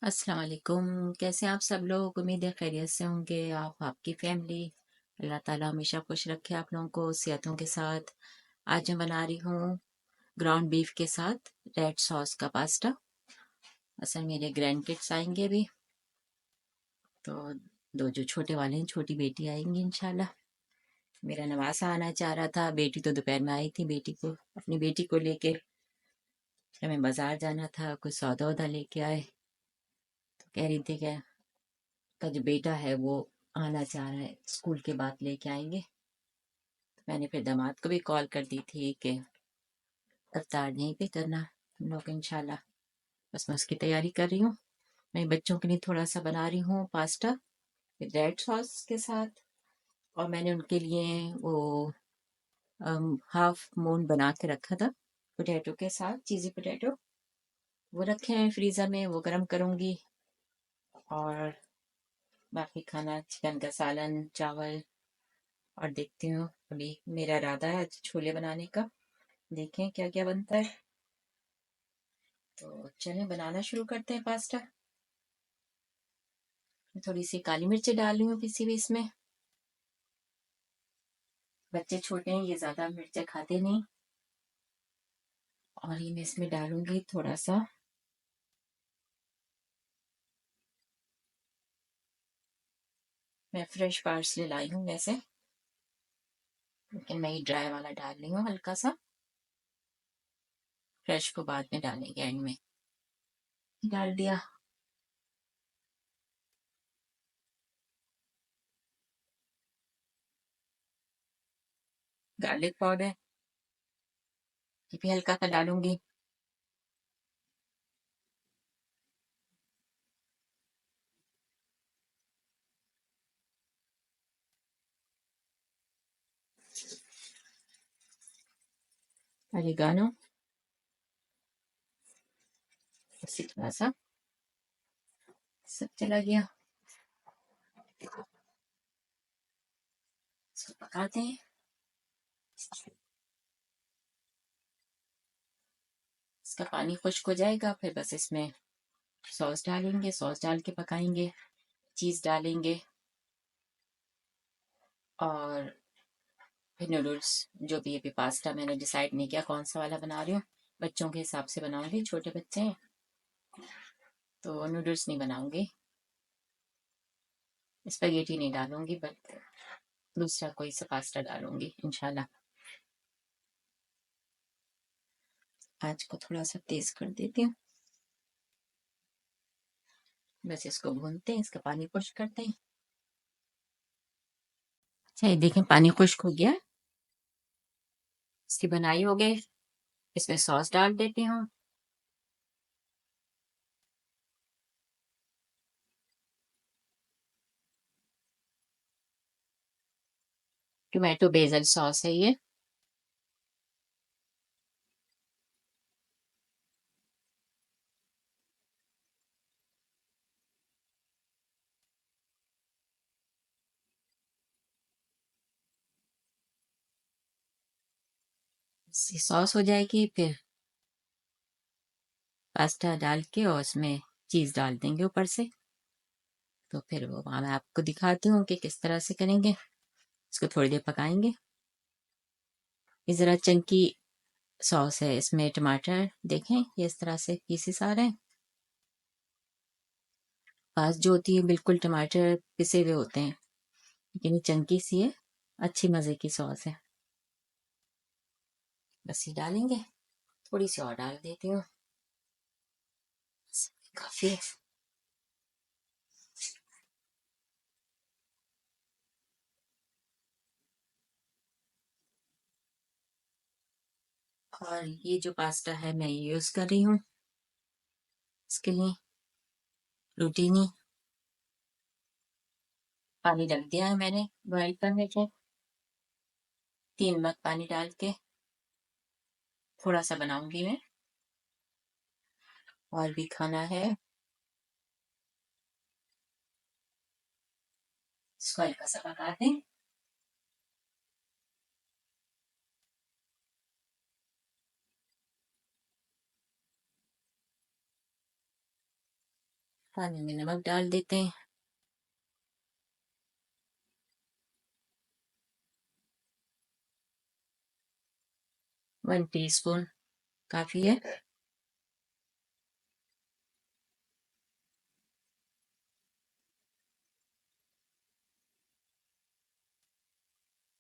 अस्सलाम वालेकुम। कैसे हैं आप सब लोग? उम्मीद है खैरियत से होंगे आप, आपकी फैमिली। अल्लाह ताला हमेशा खुश रखे आप लोगों को सेहतों के साथ। आज मैं बना रही हूँ ग्राउंड बीफ के साथ रेड सॉस का पास्ता। असल मेरे ग्रैंड किड्स आएंगे अभी, तो दो जो छोटे वाले हैं, छोटी बेटी आएंगी इंशाल्लाह। मेरा नवासा आना चाह रहा था, बेटी तो दोपहर में आई थी। अपनी बेटी को लेके हमें बाजार जाना था, कुछ सौदा वौदा लेके आए। तो कह रही थी कि का जो बेटा है वो आना चाह रहा है, स्कूल के बाद लेके आएंगे। तो मैंने फिर दामाद को भी कॉल कर दी थी कि अफ्तार यहीं पे करना हम लोग इंशाल्लाह। बस मैं उसकी तैयारी कर रही हूँ। मैं बच्चों के लिए थोड़ा सा बना रही हूँ पास्ता विद रेड सॉस के साथ। और मैंने उनके लिए वो हाफ मून बना के रखा था पोटैटो के साथ, चीज़ी पोटैटो। वो रखे हैं फ्रीज़र में, वो गर्म करूँगी। और बाकी खाना चिकन का सालन, चावल। और देखती हूँ, अभी मेरा इरादा है आज छोले बनाने का। देखें क्या क्या बनता है। तो चलें बनाना शुरू करते हैं पास्ता। थोड़ी सी काली मिर्च डाल रही हूँ किसी भी इसमें। बच्चे छोटे हैं, ये ज्यादा मिर्च खाते नहीं। और ये मैं इसमें डालूंगी थोड़ा सा, मैं फ्रेश पार्सले लाई हूँ वैसे, लेकिन मैं ये ड्राई वाला डाल रही हूँ हल्का सा। फ्रेश को बाद में डालेंगे, एंड में डाल दिया। गार्लिक पाउडर ये भी हल्का सा डालूंगी। अरिगानो इसी थोड़ा सा, सब चला गया। इसको पकाते हैं। इसका पानी खुश्क हो जाएगा, फिर बस इसमें सॉस डालेंगे, सॉस डाल के पकाएंगे। चीज़ डालेंगे। और फिर नूडल्स, जो भी अभी पास्ता मैंने डिसाइड नहीं किया कौन सा वाला बना रही हूँ। बच्चों के हिसाब से बनाऊंगी, छोटे बच्चे हैं तो नूडल्स नहीं बनाऊंगी। स्पेगेटी नहीं डालूंगी, बट दूसरा कोई सा पास्ता डालूंगी इंशाल्लाह। आज को थोड़ा सा तेज कर देती हूँ। बस इसको भूनते हैं, इसका पानी खुश्क करते हैं। अच्छा ये देखें, पानी खुश्क हो गया, इसकी बनाई हो गई। इसमें सॉस डाल देती हूँ। टोमेटो बेसल सॉस है ये। सॉस हो जाएगी, फिर पास्ता डाल के और उसमें चीज डाल देंगे ऊपर से। तो फिर वो मैं आपको दिखाती हूँ कि किस तरह से करेंगे। इसको थोड़ी देर पकाएंगे। ये जरा चंकी सॉस है, इसमें टमाटर देखें ये इस तरह से पीसेस आ रहे हैं। पास जो होती है बिल्कुल टमाटर पिसे हुए होते हैं, लेकिन ये चंकी सी है, अच्छी मजे की सॉस है। बस ये डालेंगे, थोड़ी सी और डाल देती हूँ, काफी है। और ये जो पास्ता है मैं यूज कर रही हूँ इसके लिए रूटीनी। पानी रख दिया है मैंने बॉइल करने के, 3 मग पानी डाल के। थोड़ा सा बनाऊंगी मैं, और भी खाना है। इसको हल्का सा पका दें। पानी में नमक डाल देते हैं। वन टीस्पून काफी है।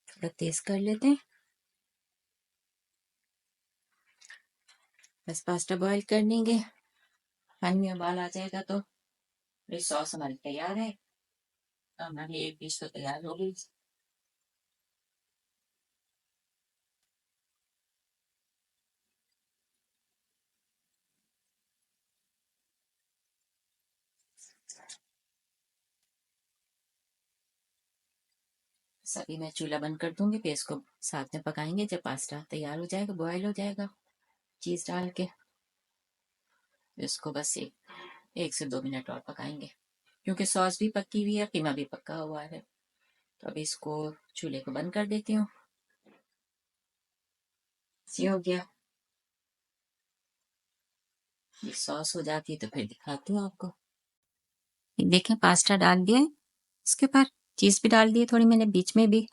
थोड़ा तेज कर लेते हैं। बस पास्ता बॉईल कर लेंगे। पानी में उबाल आ जाएगा तो ये सॉस हमारी तैयार है। हमारी एक डिश तो तैयार हो गई। सभी मैं चूल्हा बंद कर दूंगी, फिर इसको साथ में पकाएंगे। जब पास्ता तैयार हो जाएगा, बॉयल हो जाएगा, चीज डाल के इसको बस 1 से 2 मिनट और पकाएंगे, क्योंकि सॉस भी पकी हुई है, कीमा भी पका हुआ है। तो अभी इसको चूल्हे को बंद कर देती हूँ। ये हो गया। ये सॉस हो जाती है तो फिर दिखाती हूँ आपको। देखें, पास्ता डाल दिया है, इसके ऊपर चीज भी डाल दी है थोड़ी मैंने बीच में भी,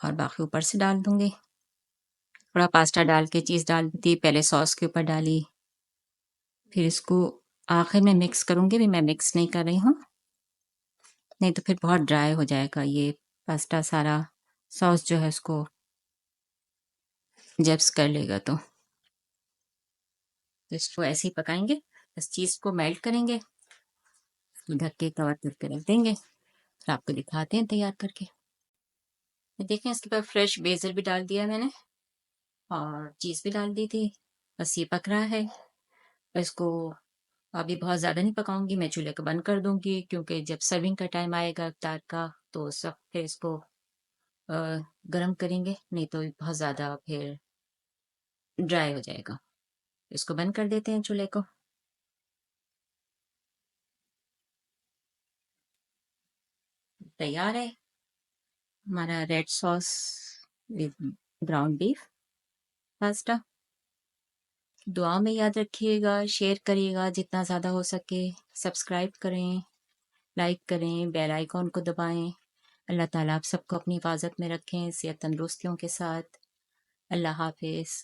और बाकी ऊपर से डाल दूंगी। थोड़ा पास्ता डाल के चीज डाल दी थी, पहले सॉस के ऊपर डाली, फिर इसको आखिर में मिक्स करूंगी। भी मैं मिक्स नहीं कर रही हूँ, नहीं तो फिर बहुत ड्राई हो जाएगा ये पास्ता सारा। सॉस जो है उसको जब्स कर लेगा। तो इसको ऐसे ही पकाएंगे। बस चीज को मेल्ट करेंगे, ढक के कवर करके रख देंगे। फिर आपको दिखाते हैं तैयार करके। देखें, इसके बाद फ्रेश बेसल भी डाल दिया मैंने, और चीज भी डाल दी थी। बस ये पक रहा है। इसको अभी बहुत ज्यादा नहीं पकाऊंगी, मैं चूल्हे को बंद कर दूंगी, क्योंकि जब सर्विंग का टाइम आएगा इफ्तार का तो उस वक्त फिर इसको गर्म करेंगे, नहीं तो बहुत ज्यादा फिर ड्राई हो जाएगा। इसको बंद कर देते हैं चूल्हे को। तैयार है हमारा red sauce with ground beef pasta. दुआ में याद रखिएगा, शेयर करिएगा जितना ज़्यादा हो सके, सब्सक्राइब करें, लाइक करें, बेल आइकॉन को दबाएं। अल्लाह ताला आप सबको अपनी हिफाजत में रखें, सेहत तंदुरुस्तियों के साथ। अल्लाह हाफिज़।